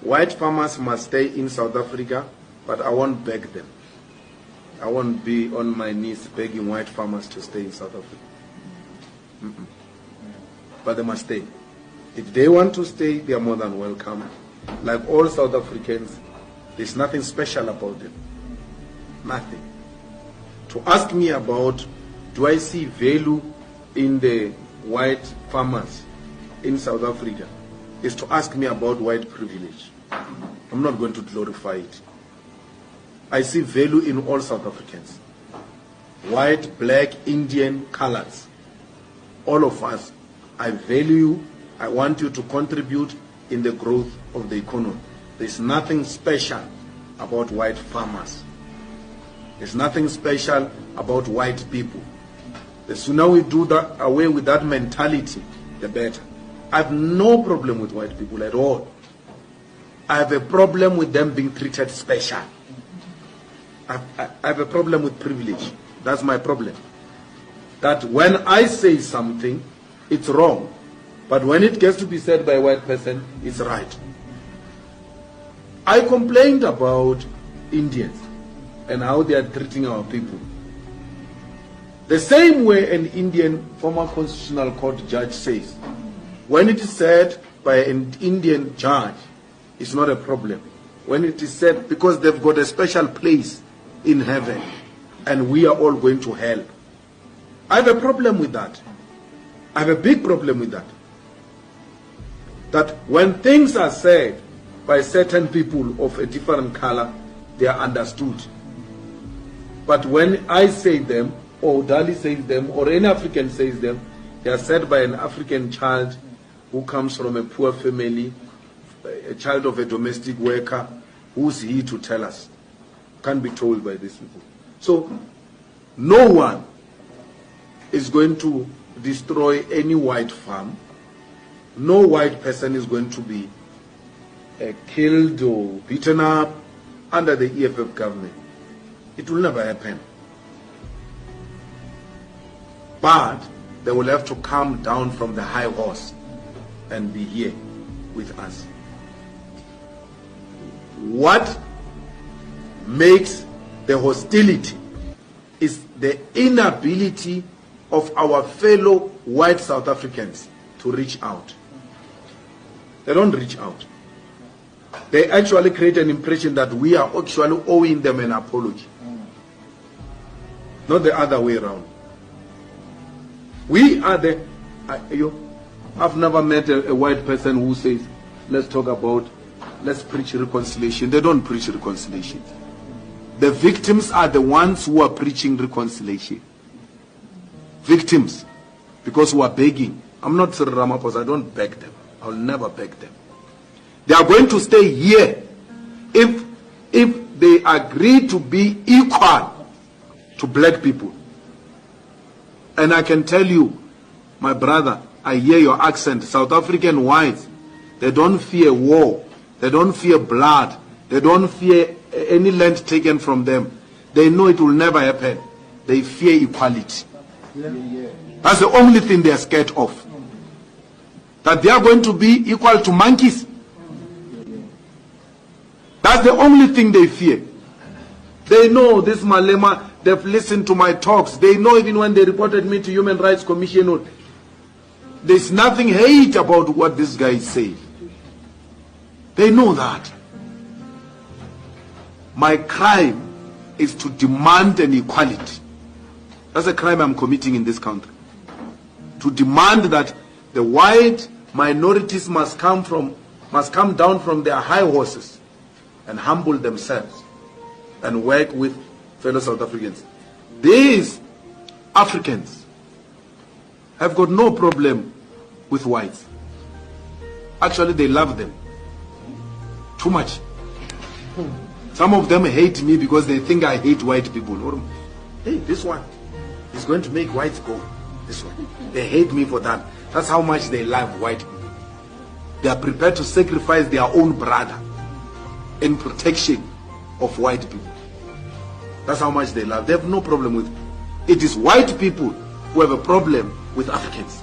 White farmers must stay in South Africa, but I won't beg them. I won't be on my knees begging white farmers to stay in South Africa. But they must stay. If they want to stay, they are more than welcome. Like all South Africans, there's nothing special about them. Nothing. To ask me about, do I see value in the white farmers in South Africa, is to ask me about white privilege. I'm not going to glorify it. I see value in all South Africans. White, black, Indian, colors. All of us. I value you. I want you to contribute in the growth of the economy. There's nothing special about white farmers. There's nothing special about white people. The sooner we do that, away with that mentality, the better. I have no problem with white people at all. I have a problem with them being treated special. I have a problem with privilege. That's my problem. That when I say something, it's wrong. But when it gets to be said by a white person, it's right. I complained about Indians and how they are treating our people. The same way an Indian former constitutional court judge says, when it is said by an Indian judge, it's not a problem. When it is said, because they've got a special place in heaven and we are all going to hell. I have a problem with that. I have a big problem with that. That when things are said by certain people of a different color, they are understood. But when I say them, or Dali says them, or any African says them, they are said by an African child who comes from a poor family, a child of a domestic worker. Who's he to tell us? Can't be told by these people. So no one is going to destroy any white farm. No white person is going to be killed or beaten up under the EFF government. It will never happen. But they will have to come down from the high horse and be here with us. What makes the hostility is the inability of our fellow white South Africans to reach out. They don't reach out. They actually create an impression that we are actually owing them an apology. Not the other way around. We are the... I've never met a white person who says, let's preach reconciliation. They don't preach reconciliation. The victims are the ones who are preaching reconciliation. Victims. Because who are begging. I'm not Cyril Ramaphosa, I don't beg them. I'll never beg them. They are going to stay here if they agree to be equal to black people. And I can tell you, my brother, I hear your accent. South African whites, they don't fear war. They don't fear blood. They don't fear any land taken from them. They know it will never happen. They fear equality. That's the only thing they are scared of. That they are going to be equal to monkeys. That's the only thing they fear. They know this malema, they've listened to my talks. They know even when they reported me to Human Rights Commission, there's nothing hate about what this guy is saying. They know that. My crime is to demand an equality. That's a crime I'm committing in this country. To demand that the white minorities must come down from their high horses and humble themselves and work with fellow South Africans. These Africans have got no problem with whites. Actually, they love them too much. Some of them hate me because they think I hate white people. Or, hey, this one is going to make whites go. This one. They hate me for that. That's how much they love white people. They are prepared to sacrifice their own brother in protection of white people. That's how much they love. They have no problem with it. It is white people who have a problem with Africans.